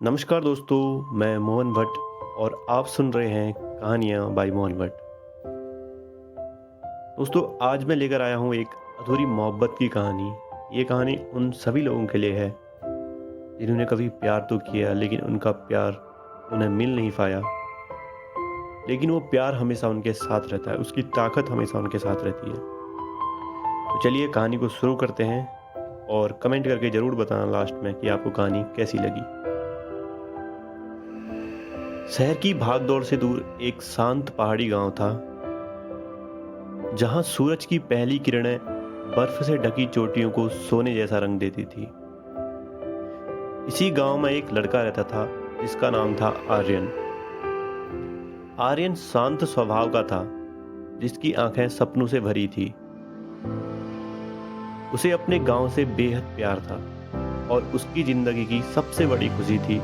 नमस्कार दोस्तों, मैं मोहन भट्ट और आप सुन रहे हैं कहानियाँ बाय मोहन भट्ट। दोस्तों, आज मैं लेकर आया हूँ एक अधूरी मोहब्बत की कहानी। ये कहानी उन सभी लोगों के लिए है जिन्होंने कभी प्यार तो किया लेकिन उनका प्यार उन्हें मिल नहीं पाया। लेकिन वो प्यार हमेशा उनके साथ रहता है, उसकी ताकत हमेशा उनके साथ रहती है। तो चलिए कहानी को शुरू करते हैं और कमेंट करके ज़रूर बताना लास्ट में कि आपको कहानी कैसी लगी। शहर की भागदौड़ से दूर एक शांत पहाड़ी गांव था, जहां सूरज की पहली किरणें बर्फ से ढकी चोटियों को सोने जैसा रंग देती थी। इसी गांव में एक लड़का रहता था जिसका नाम था आर्यन। आर्यन शांत स्वभाव का था, जिसकी आंखें सपनों से भरी थी। उसे अपने गांव से बेहद प्यार था और उसकी जिंदगी की सबसे बड़ी खुशी थी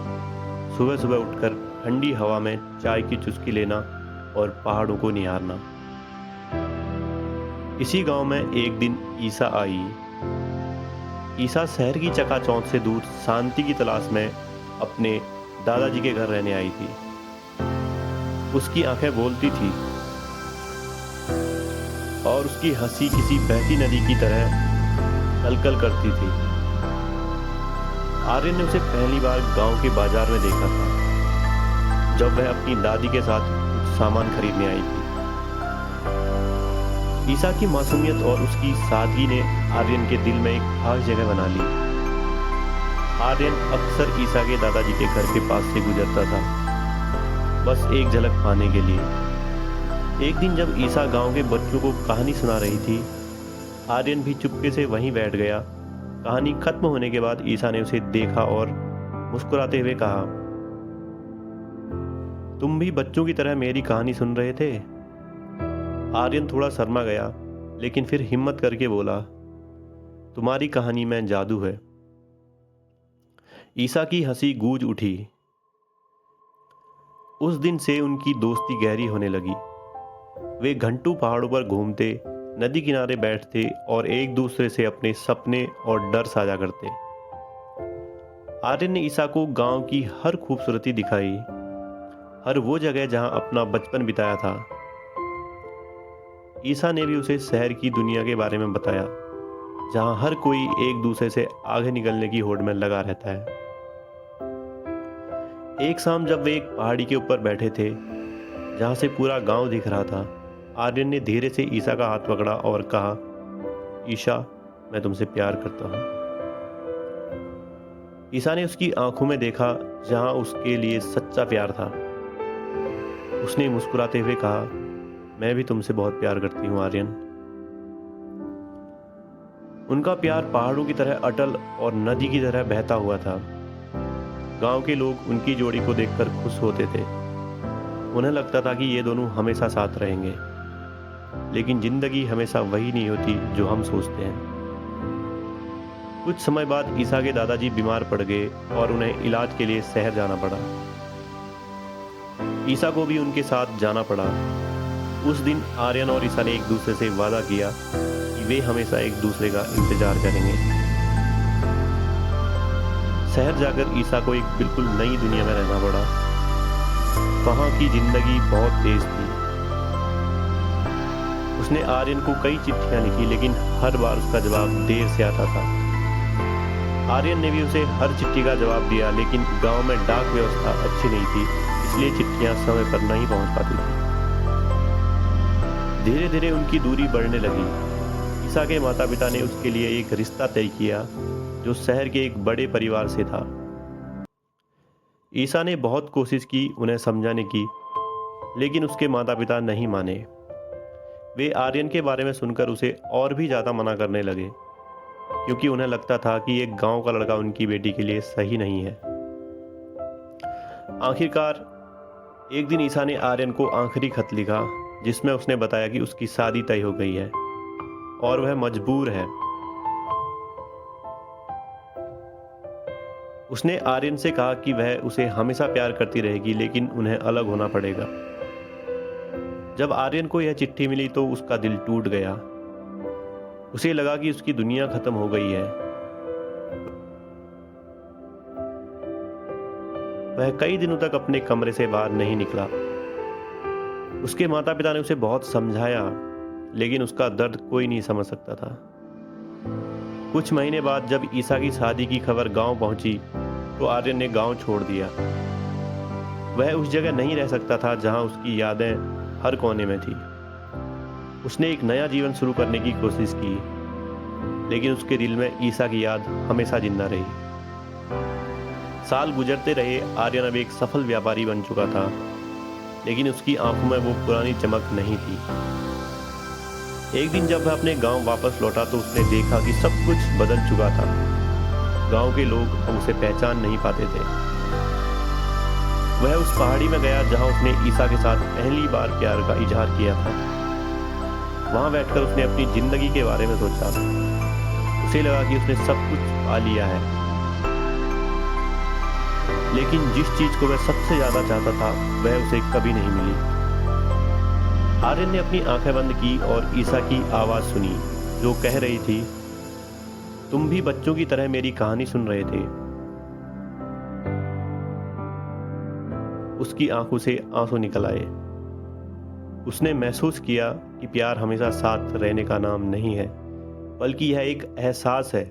सुबह सुबह उठकर ठंडी हवा में चाय की चुस्की लेना और पहाड़ों को निहारना। इसी गांव में एक दिन ईसा आई। ईसा शहर की चकाचौंध से दूर शांति की तलाश में अपने दादाजी के घर रहने आई थी। उसकी आंखें बोलती थी और उसकी हंसी किसी बहती नदी की तरह कलकल करती थी। आर्यन ने उसे पहली बार गांव के बाजार में देखा था, जब वह अपनी दादी के साथ कुछ सामान खरीदने आई थी। ईसा की मासूमियत और उसकी सादगी ने आर्यन के दिल में एक खास जगह बना ली। आर्यन अक्सर ईसा के दादाजी के घर के पास से गुजरता था, बस एक झलक पाने के लिए। एक दिन जब ईसा गांव के बच्चों को कहानी सुना रही थी, आर्यन भी चुपके से वहीं बैठ गया। कहानी खत्म होने के बाद ईसा ने उसे देखा और मुस्कुराते हुए कहा, तुम भी बच्चों की तरह मेरी कहानी सुन रहे थे? आर्यन थोड़ा शर्मा गया, लेकिन फिर हिम्मत करके बोला, तुम्हारी कहानी में जादू है। ईसा की हंसी गूंज उठी। उस दिन से उनकी दोस्ती गहरी होने लगी। वे घंटों पहाड़ों पर घूमते, नदी किनारे बैठते और एक दूसरे से अपने सपने और डर साझा करते। आर्यन ने ईसा को गांव की हर खूबसूरती दिखाई, हर वो जगह जहां अपना बचपन बिताया था। ईसा ने भी उसे शहर की दुनिया के बारे में बताया, जहां हर कोई एक दूसरे से आगे निकलने की होड़ में लगा रहता है। एक शाम जब वे एक पहाड़ी के ऊपर बैठे थे, जहां से पूरा गांव दिख रहा था, आर्यन ने धीरे से ईसा का हाथ पकड़ा और कहा, ईशा, मैं तुमसे प्यार करता हूं। ईसा ने उसकी आंखों में देखा, जहां उसके लिए सच्चा प्यार था। उसने मुस्कुराते हुए कहा, मैं भी तुमसे बहुत प्यार करती हूँ आर्यन। उनका प्यार पहाड़ों की तरह अटल और नदी की तरह बहता हुआ था। गांव के लोग उनकी जोड़ी को देखकर खुश होते थे। उन्हें लगता था कि ये दोनों हमेशा साथ रहेंगे। लेकिन जिंदगी हमेशा वही नहीं होती जो हम सोचते हैं। कुछ समय बाद ईसा के दादाजी बीमार पड़ गए और उन्हें इलाज के लिए शहर जाना पड़ा। ईसा को भी उनके साथ जाना पड़ा। उस दिन आर्यन और ईसा ने एक दूसरे से वादा किया कि वे हमेशा एक दूसरे का इंतजार करेंगे। शहर जाकर ईसा को एक बिल्कुल नई दुनिया में रहना पड़ा। वहां की जिंदगी बहुत तेज थी। उसने आर्यन को कई चिट्ठियां लिखी, लेकिन हर बार उसका जवाब देर से आता था। आर्यन ने भी उसे हर चिट्ठी का जवाब दिया, लेकिन गांव में डाक व्यवस्था अच्छी नहीं थी, इसलिए चिट्ठियां समय पर नहीं पहुंच पाती थी। धीरे धीरे उनकी दूरी बढ़ने लगी। ईसा के माता पिता ने उसके लिए एक रिश्ता तय किया, जो शहर के एक बड़े परिवार से था। ईसा ने बहुत कोशिश की उन्हें समझाने की, लेकिन उसके माता पिता नहीं माने। वे आर्यन के बारे में सुनकर उसे और भी ज़्यादा मना करने लगे, क्योंकि उन्हें लगता था कि एक गांव का लड़का उनकी बेटी के लिए सही नहीं है। आखिरकार एक दिन ईसा ने आर्यन को आखिरी खत लिखा, जिसमें उसने बताया कि उसकी शादी तय हो गई है और वह मजबूर है। उसने आर्यन से कहा कि वह उसे हमेशा प्यार करती रहेगी, लेकिन उन्हें अलग होना पड़ेगा। जब आर्यन को यह चिट्ठी मिली तो उसका दिल टूट गया। उसे लगा कि उसकी दुनिया खत्म हो गई है। वह कई दिनों तक अपने कमरे से बाहर नहीं निकला। उसके माता पिता ने उसे बहुत समझाया, लेकिन उसका दर्द कोई नहीं समझ सकता था। कुछ महीने बाद जब ईसा की शादी की खबर गांव पहुंची, तो आर्यन ने गांव छोड़ दिया। वह उस जगह नहीं रह सकता था जहां उसकी यादें हर कोने में थी। उसने एक नया जीवन शुरू करने की कोशिश की, लेकिन उसके दिल में ईसा की याद हमेशा जिंदा रही। साल गुजरते रहे, आर्यन अब एक सफल व्यापारी बन चुका था, लेकिन उसकी आंखों में वो पुरानी चमक नहीं थी। एक दिन जब वह अपने गांव वापस लौटा तो उसने देखा कि सब कुछ बदल चुका था। गांव के लोग अब उसे पहचान नहीं पाते थे। वह उस पहाड़ी में गया जहां उसने ईसा के साथ पहली बार प्यार का इजहार किया था। वहां बैठकर उसने अपनी जिंदगी के बारे में सोचा। उसे लगा कि उसने सब कुछ पा लिया है, लेकिन जिस चीज को वह सबसे ज्यादा चाहता था वह उसे कभी नहीं मिली। आर्यन ने अपनी आंखें बंद की और ईसा की आवाज सुनी, जो कह रही थी, तुम भी बच्चों की तरह मेरी कहानी सुन रहे थे। उसकी आंखों से आंसू निकल आए। उसने महसूस किया कि प्यार हमेशा साथ रहने का नाम नहीं है, बल्कि यह एक एहसास है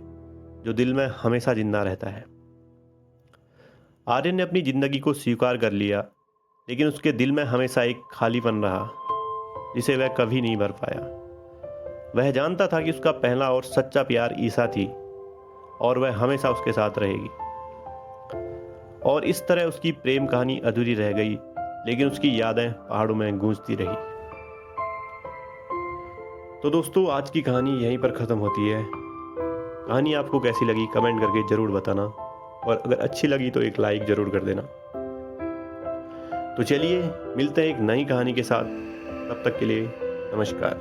जो दिल में हमेशा जिंदा रहता है। आर्यन ने अपनी जिंदगी को स्वीकार कर लिया, लेकिन उसके दिल में हमेशा एक खालीपन रहा, जिसे वह कभी नहीं भर पाया। वह जानता था कि उसका पहला और सच्चा प्यार ईसा थी, और वह हमेशा उसके साथ रहेगी। और इस तरह उसकी प्रेम कहानी अधूरी रह गई, लेकिन उसकी यादें पहाड़ों में गूंजती रही। तो दोस्तों, आज की कहानी यहीं पर ख़त्म होती है। कहानी आपको कैसी लगी कमेंट करके ज़रूर बताना, और अगर अच्छी लगी तो एक लाइक ज़रूर कर देना। तो चलिए मिलते हैं एक नई कहानी के साथ। तब तक के लिए नमस्कार।